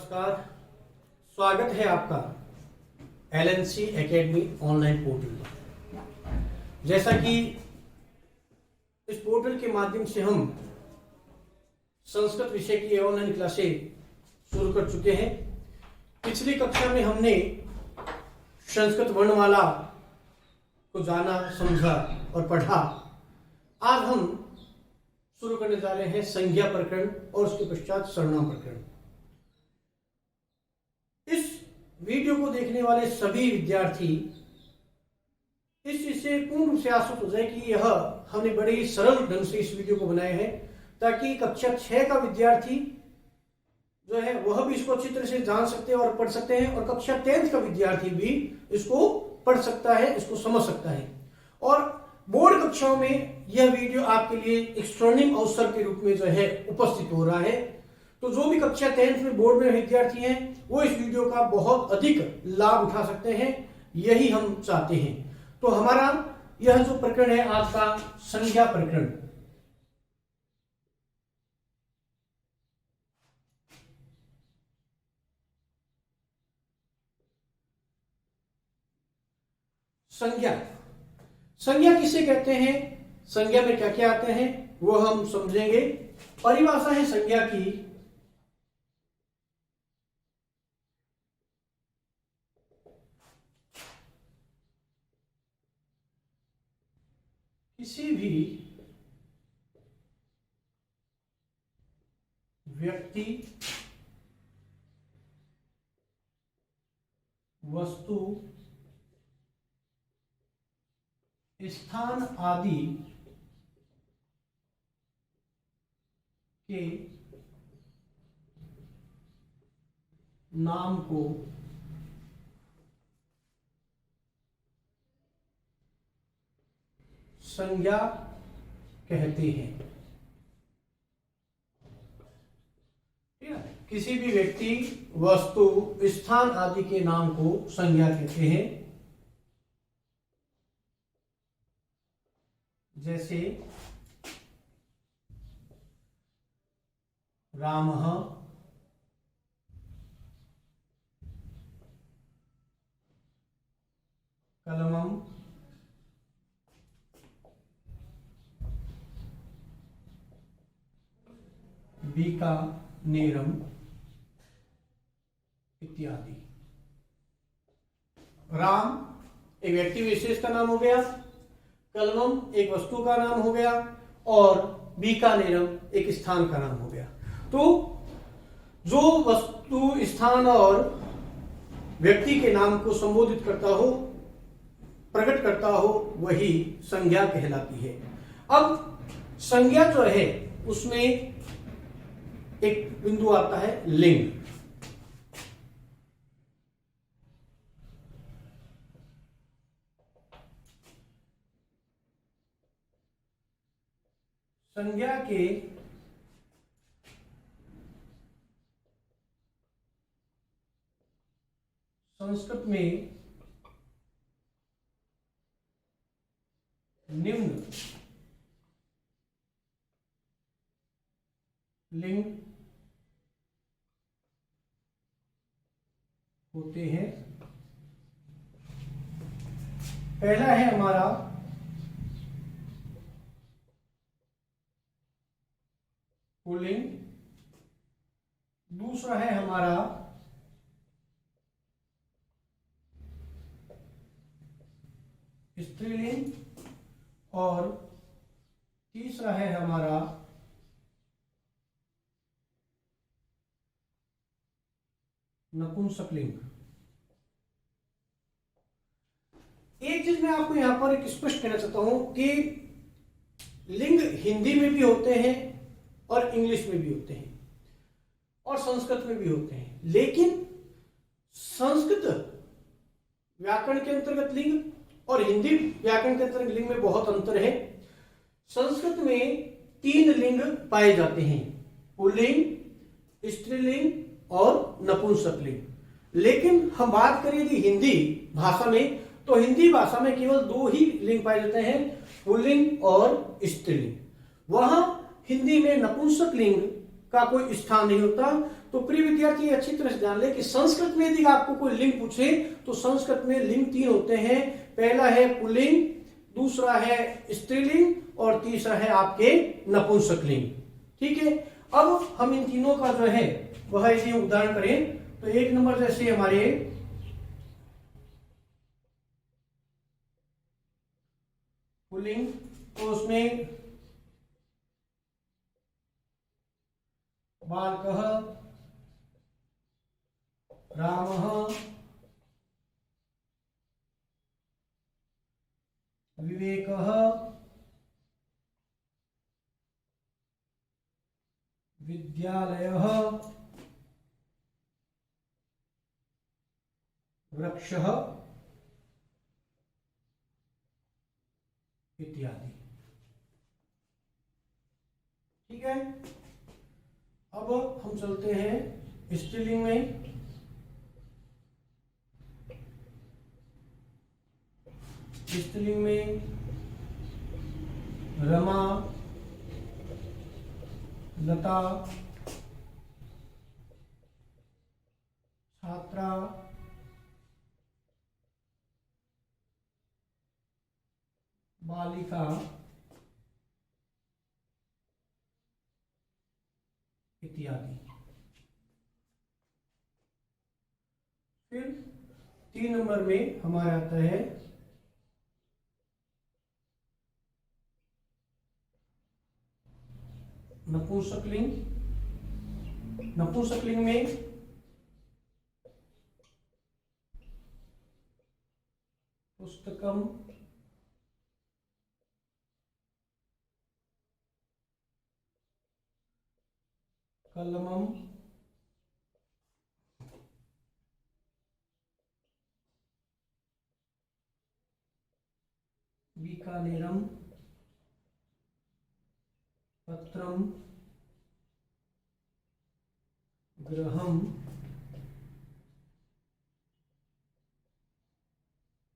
नमस्कार। स्वागत है आपका LNC एकेडमी ऑनलाइन पोर्टल में। जैसा कि इस पोर्टल के माध्यम से हम संस्कृत विषय की ऑनलाइन क्लासें शुरू कर चुके हैं। पिछली कक्षा में हमने संस्कृत वर्णमाला को जाना, समझा और पढ़ा। आज हम शुरू करने जा रहे हैं संज्ञा प्रकरण और उसके पश्चात सर्वनाम प्रकरण। इस वीडियो को देखने वाले सभी विद्यार्थी इस चीज से पूर्ण रूप से आश्वस्त हो जाए कि यह हमने बड़े ही सरल ढंग से इस वीडियो को बनाया है, ताकि कक्षा 6 का विद्यार्थी जो है वह भी इसको अच्छी तरह से जान सकते हैं और पढ़ सकते हैं, और कक्षा 10th का विद्यार्थी भी इसको पढ़ सकता है, इसको समझ सकता है। और बोर्ड कक्षाओं में यह वीडियो आपके लिए एक स्वर्णिम अवसर के रूप में जो है उपस्थित हो रहा है। तो जो भी कक्षा 10th में बोर्ड में विद्यार्थी हैं वो इस वीडियो का बहुत अधिक लाभ उठा सकते हैं, यही हम चाहते हैं। तो हमारा यह जो प्रकरण है आज का संज्ञा प्रकरण, संज्ञा किसे कहते हैं, संज्ञा में क्या क्या आते हैं वो हम समझेंगे। परिभाषा है संज्ञा की किसी भी व्यक्ति, वस्तु, स्थान आदि के नाम को संज्ञा कहते हैं। ठीक है, किसी भी व्यक्ति, वस्तु, स्थान आदि के नाम को संज्ञा कहते हैं। जैसे रामः, कलमम, बीकानेरम इत्यादि। राम एक व्यक्ति विशेष का नाम हो गया, कलमम एक वस्तु का नाम हो गया, और बीकानेरम एक स्थान का नाम हो गया। तो जो वस्तु, स्थान और व्यक्ति के नाम को संबोधित करता हो, प्रकट करता हो, वही संज्ञा कहलाती है। अब संज्ञा जो है उसमें एक बिंदु आता है लिंग। संज्ञा के संस्कृत में निम्न लिंग होते हैं। पहला है हमारा पुल्लिंग, दूसरा है हमारा स्त्रीलिंग, और तीसरा है हमारा नपुंसकलिंग। एक चीज मैं आपको यहां पर एक स्पष्ट कहना चाहता हूं कि लिंग हिंदी में भी होते हैं और इंग्लिश में भी होते हैं और संस्कृत में भी होते हैं, लेकिन संस्कृत व्याकरण के अंतर्गत लिंग और हिंदी व्याकरण के अंतर्गत लिंग में बहुत अंतर है। संस्कृत में 3 लिंग पाए जाते हैं, पुल्लिंग, स्त्रीलिंग और नपुंसकलिंग। लेकिन हम बात करें यदि हिंदी भाषा में, तो हिंदी भाषा में केवल 2 ही लिंग पाए जाते हैं, पुल्लिंग और स्त्रीलिंग। वहां हिंदी में नपुंसकलिंग का कोई स्थान नहीं होता। तो प्रिय विद्यार्थी अच्छी तरह से जान ले कि संस्कृत में यदि आपको कोई लिंग पूछे तो संस्कृत में लिंग 3 होते हैं। पहला है पुल्लिंग, दूसरा है स्त्रीलिंग और तीसरा है आपके नपुंसकलिंग। ठीक है, अब हम इन तीनों का जो है वह यदि उदाहरण करें तो 1 नंबर जैसे हमारे पुल्लिंग, तो उसमें बालकः, रामः, विवेकः, विद्यालयः, वृक्षः इत्यादि। ठीक है, अब हम चलते हैं स्त्रीलिंग में। स्त्रीलिंग में रमा, लता, छात्रा, बालिका इत्यादि। फिर 3 नंबर में हमारा आता है नपुंसकलिंग। नपुंसकलिंग में पुस्तकम, कलमम, बीकानेरम, पत्रम, गृहम,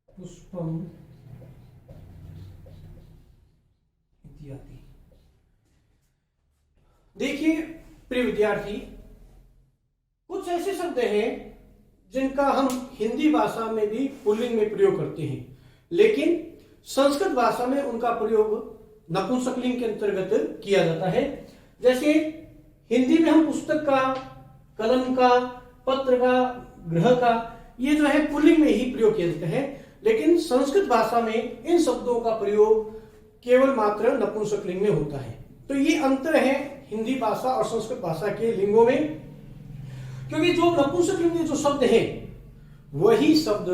पुष्पम इत्यादि। देखिए प्रिय विद्यार्थी, कुछ ऐसे शब्द हैं जिनका हम हिंदी भाषा में भी पुल्लिंग में प्रयोग करते हैं, लेकिन संस्कृत भाषा में उनका प्रयोग नपुंसकलिंग के अंतर्गत किया जाता है। जैसे हिंदी में हम पुस्तक का, कलम का, पत्र का, गृह का, ये जो है पुल्लिंग में ही प्रयोग किया जाता है, लेकिन संस्कृत भाषा में इन शब्दों का प्रयोग केवल मात्र नपुंसकलिंग में होता है। तो ये अंतर है हिंदी भाषा और संस्कृत भाषा के लिंगों में, क्योंकि जो नपुंसकलिंग में जो शब्द है वही शब्द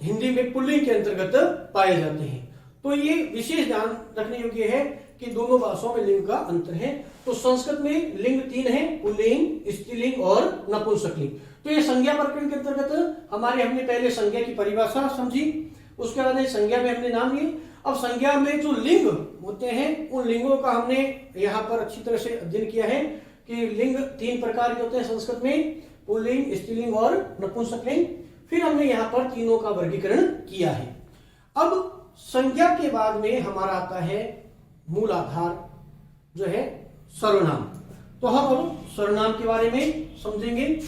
हिंदी में पुल्लिंग के अंतर्गत पाए जाते हैं। तो ये विशेष ध्यान रखने योग्य है कि दोनों भाषाओं में लिंग का अंतर है। तो संस्कृत में लिंग 3 है, पुल्लिंग, स्त्रीलिंग और नपुंसकलिंग। तो ये संज्ञा प्रकरण के अंतर्गत हमने पहले संज्ञा की परिभाषा समझी, उसके बाद संज्ञा में हमने नाम लिए। अब संज्ञा में जो लिंग होते हैं उन लिंगों का हमने यहाँ पर अच्छी तरह से अध्ययन किया है कि लिंग 3 प्रकार के होते हैं संस्कृत में, पुल्लिंग, स्त्रीलिंग और नपुंसकलिंग। फिर हमने यहाँ पर तीनों का वर्गीकरण किया है। अब संज्ञा के बाद में हमारा आता है मूल आधार जो है सर्वनाम। तो हम अब सर्वनाम के बारे में समझेंगे।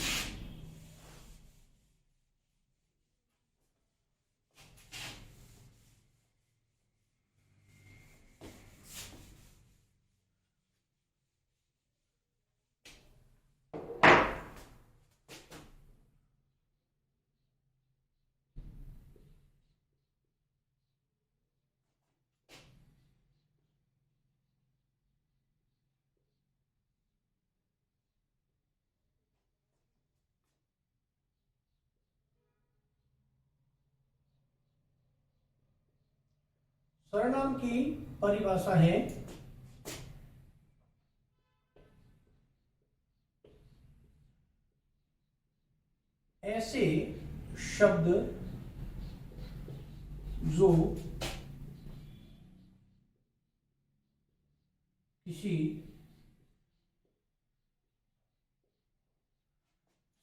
सर्वनाम की परिभाषा है ऐसे शब्द जो किसी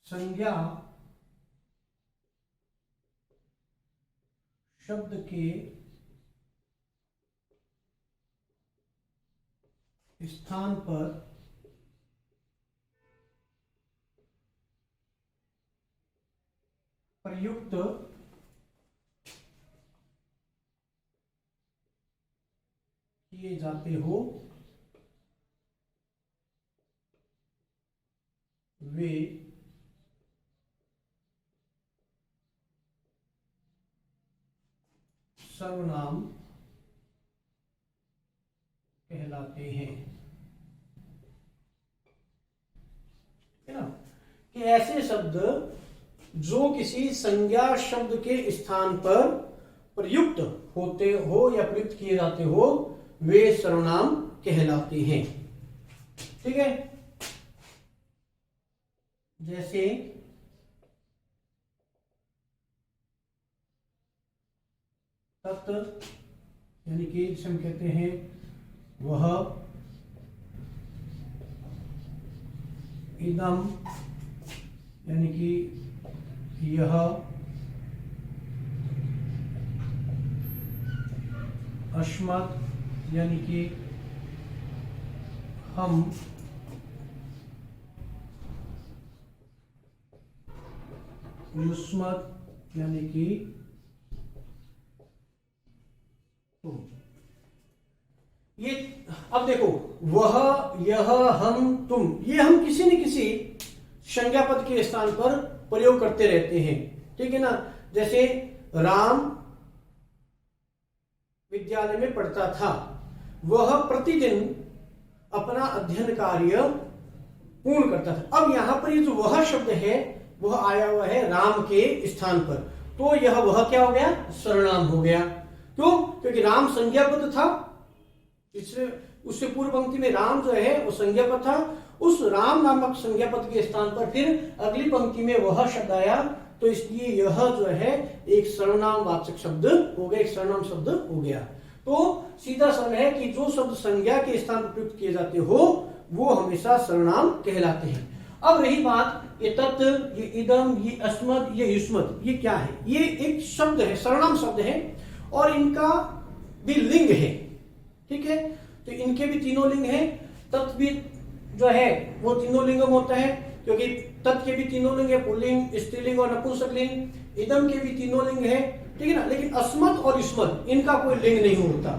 संज्ञा शब्द के स्थान पर प्रयुक्त किए जाते हो वे सर्वनाम कहलाते हैं। है ना, कि ऐसे शब्द जो किसी संज्ञा शब्द के स्थान पर प्रयुक्त होते हो या प्रयुक्त किए जाते हो वे सर्वनाम कहलाते हैं। ठीक है, जैसे तत् यानी कि जिसे हम कहते हैं वह, इदम यानी कि यह, अस्मत् यानी कि हम, युष्मत् यानी कि तुम। ये अब देखो, वह, यह, हम, तुम, ये हम किसी न किसी संज्ञा पद के स्थान पर प्रयोग करते रहते हैं। ठीक है ना, जैसे राम विद्यालय में पढ़ता था, वह प्रतिदिन अपना अध्ययन कार्य पूर्ण करता था। अब यहां पर ये जो वह शब्द है वह आया हुआ है राम के स्थान पर, तो यह वह क्या हो गया, सर्वनाम हो गया। क्यों? क्योंकि राम संज्ञा पद था, इससे उससे पूर्व पंक्ति में राम जो है वो संज्ञा पद था, उस राम नामक संज्ञा पद के स्थान पर फिर अगली पंक्ति में वह शब्द आया, तो इसलिए यह जो है एक सर्वनाम वाचक शब्द हो गया, एक सर्वनाम शब्द हो गया। तो सीधा सरल है कि जो शब्द संज्ञा के स्थान पर प्रयुक्त किए जाते हो वो हमेशा सर्वनाम कहलाते हैं। अब रही बात, ये तत्, ये इदम, ये अस्मत्, ये युष्मत्, ये क्या है? ये एक शब्द है, सर्वनाम शब्द है और इनका भी लिंग है। ठीक है, तो इनके भी तीनों लिंग हैं। तत् भी जो है वो तीनों लिंग होता है, क्योंकि तत् के भी तीनों लिंग है, पुल्लिंग, स्त्रीलिंग और नपुंसकलिंग। इदम के भी तीनों लिंग है। ठीक है ना, लेकिन अस्मत् और युष्मत् इनका कोई लिंग नहीं होता।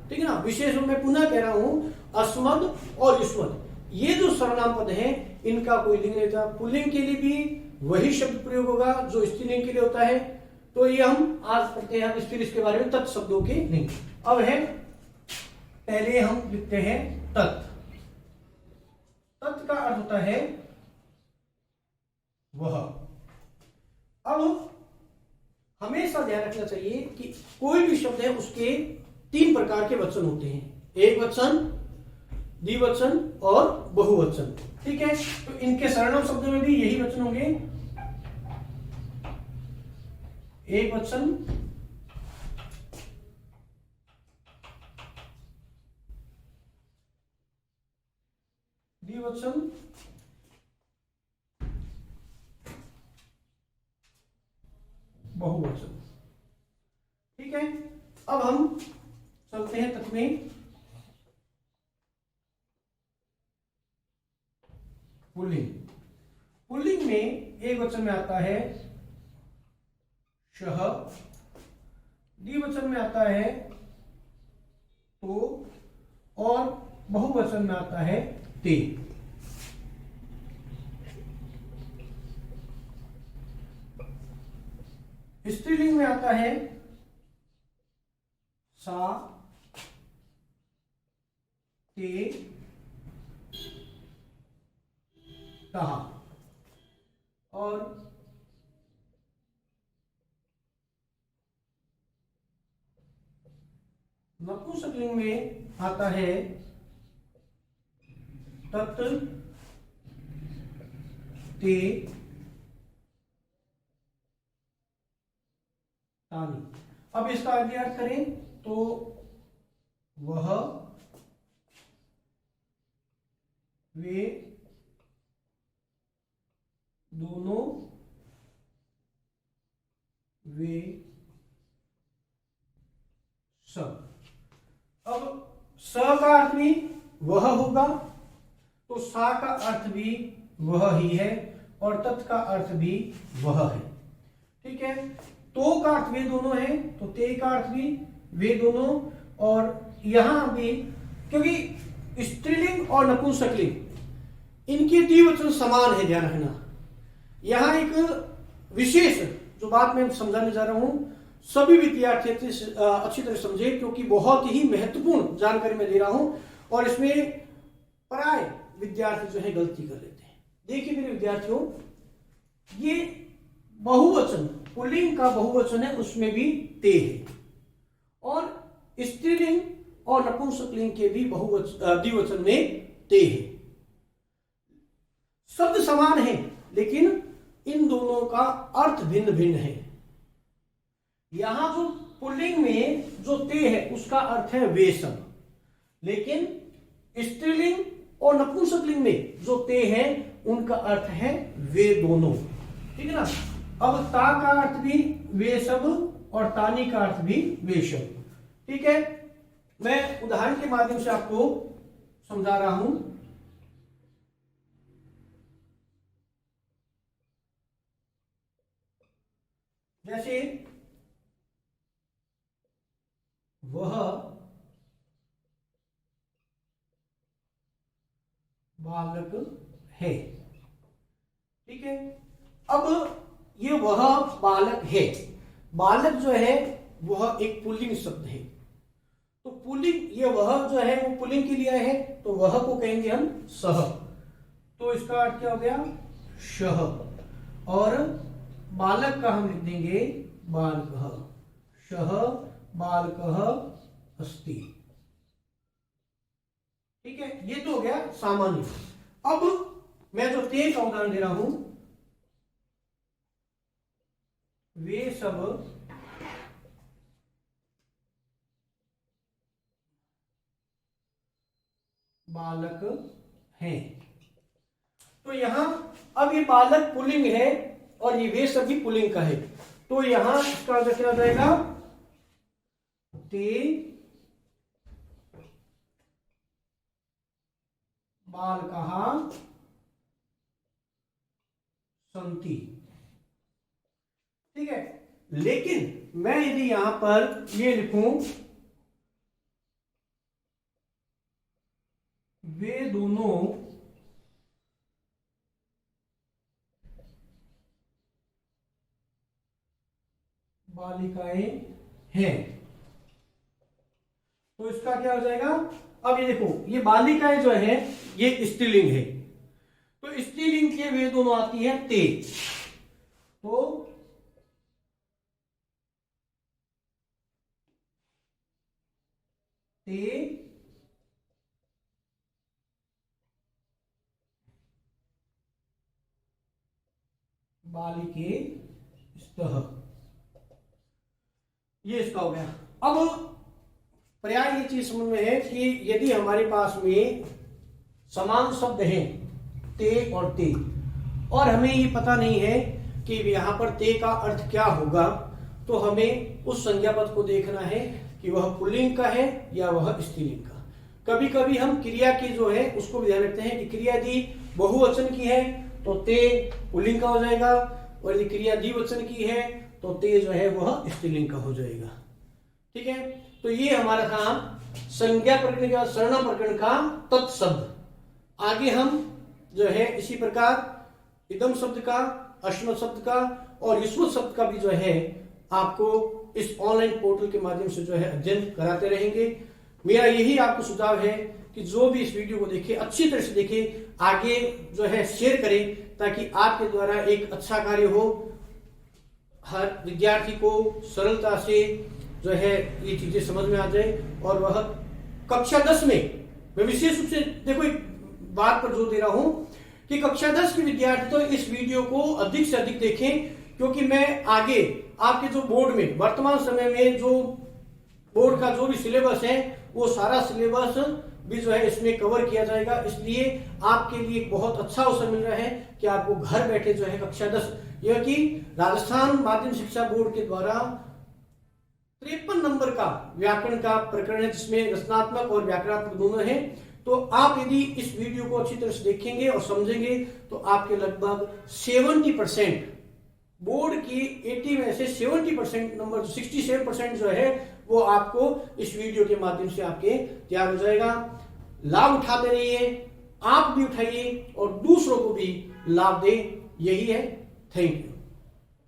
ठीक है ना, विशेष रूप में पुनः कह रहा हूं, अस्मत् और युष्मत् ये जो सर्वनाम पद हैं इनका कोई लिंग नहीं था। पुल्लिंग के लिए भी वही शब्द प्रयोग होगा जो स्त्रीलिंग के लिए होता है। तो ये हम आज पढ़ते हैं, फिर इसके बारे में तत् शब्दों के लिंग। अब है, पहले हम लिखते हैं तत्। तत् का अर्थ होता है वह। अब हमेशा ध्यान रखना चाहिए कि कोई भी शब्द है उसके तीन प्रकार के वचन होते हैं, एक वचन, द्विवचन और बहुवचन। ठीक है, तो इनके सर्वनाम शब्दों में भी यही वचन होंगे, एक वचन, द्विवचन, बहुवचन। ठीक है, अब हम चलते हैं तत् में। पुल्लिंग, पुल्लिंग में एक वचन में आता है शह, द्विवचन में आता है तो, और बहुवचन में आता है ते। स्त्रीलिंग में आता है सा, ते, तहा, और नपुंसकलिंग में आता है तत्, ते, तानी। अब इसका आगे अर्थ करें तो वह, वे, दोनों, वे, सब। अब स का अर्थ भी वह होगा, तो सा का अर्थ भी वह ही है और तत् का अर्थ भी वह है। ठीक है। तो का अर्थ वे दोनों है, तो ते का अर्थ भी वे दोनों, और यहां भी क्योंकि स्त्रीलिंग और नपुंसकलिंग इनके द्विवचन समान है, ध्यान रखना। यहां एक विशेष जो बात मैं समझाने जा रहा हूं, सभी विद्यार्थी अच्छी तरह समझे, क्योंकि बहुत ही महत्वपूर्ण जानकारी मैं दे रहा हूं, और इसमें प्राय विद्यार्थी जो है गलती कर लेते हैं। देखिए मेरे विद्यार्थियों, ये बहुवचन, पुल्लिंग का बहुवचन है, उसमें भी ते है, और स्त्रीलिंग और नपुंसकलिंग के भी द्विवचन में ते है। शब्द समान है, लेकिन इन दोनों का अर्थ भिन्न भिन्न है। यहां जो पुल्लिंग में जो ते है उसका अर्थ है वे सब, लेकिन स्त्रीलिंग और नपुंसकलिंग में जो ते है उनका अर्थ है वे दोनों, ठीक है ना। अब ता का अर्थ भी वे सब और तानी का अर्थ भी वे सब, ठीक है। मैं उदाहरण के माध्यम से आपको समझा रहा हूं। जैसे वह बालक है, ठीक है। अब ये वह बालक है, बालक जो है वह एक पुल्लिंग शब्द है, तो पुल्लिंग ये वह जो है वो पुल्लिंग के लिए है, तो वह को कहेंगे हम सह, तो इसका अर्थ क्या हो गया शह, और बालक का हम लिख देंगे बालकः, शह बालकः अस्ति, ठीक है। ये तो हो गया सामान्य। अब मैं जो ते का उदाहरण दे रहा हूं, वे सब बालक हैं, तो यहां अब ये बालक पुल्लिंग है और ये वे सब भी पुल्लिंग का है, तो यहां इसका अर्थ क्या हो जाएगा ते बालकः सन्ति, ठीक है। लेकिन मैं यदि यहां पर ये लिखूं वे दोनों बालिकाएं हैं, तो इसका क्या हो जाएगा। अब ये देखो, ये बालिकाएं जो है ये स्त्रीलिंग है, तो स्त्रीलिंग के वे दोनों आती है ते, तो ते बालिके स्तः, ये इसका हो गया। अब पर्याय ये चीज समझ में है कि यदि हमारे पास में समान शब्द हैं ते और ते, और हमें ये पता नहीं है कि यहां पर ते का अर्थ क्या होगा, तो हमें उस संज्ञा पद को देखना है कि वह पुल्लिंग का है या वह स्त्रीलिंग का। कभी कभी हम क्रिया की जो है उसको भी ध्यान रखते हैं कि क्रिया यदि बहुवचन की है तो ते पुल्लिंग का हो जाएगा, और यदि क्रिया द्विवचन की है तो ते जो है वह स्त्रीलिंग का हो जाएगा, ठीक है। तो ये हमारा था संज्ञा प्रकरण का, सर्वनाम प्रकरण का तत्शब्द। आगे हम जो है इसी प्रकार इदम शब्द का, अश्मत शब्द का और युष्मत शब्द का भी जो है आपको इस ऑनलाइन पोर्टल के माध्यम से जो है अध्ययन कराते रहेंगे। मेरा यही आपको सुझाव है कि जो भी इस वीडियो को देखे अच्छी तरह से देखे, आगे जो है शेयर करें, ताकि आपके द्वारा एक अच्छा कार्य हो, हर विद्यार्थी को सरलता से जो है ये चीजें समझ में आ जाए, और वह कक्षा 10 में, मैं विशेष रूप से देखो एक बात पर जोर दे रहा हूं कि कक्षा 10 के विद्यार्थी तो इस वीडियो को अधिक से अधिक देखें, क्योंकि मैं आगे आपके जो बोर्ड में वर्तमान समय में जो बोर्ड का जो भी सिलेबस है वो सारा सिलेबस भी जो है इसमें कवर किया जाएगा। इसलिए आपके लिए एक बहुत अच्छा अवसर मिल रहा है कि आपको घर बैठे जो है कक्षा 10, यह कि राजस्थान माध्यमिक शिक्षा बोर्ड के द्वारा 53 नंबर का व्याकरण का प्रकरण है, जिसमें रचनात्मक और व्याकरणात्मक दोनों हैं। तो आप यदि इस वीडियो को अच्छी तरह से देखेंगे और समझेंगे तो आपके लगभग 70% बोर्ड की 80 में से 70% नंबर 67% जो है वो आपको इस वीडियो के माध्यम से आपके तैयार हो जाएगा। लाभ उठाते रहिए, आप भी उठाइए और दूसरों को भी लाभ दें। यही है। Thank you.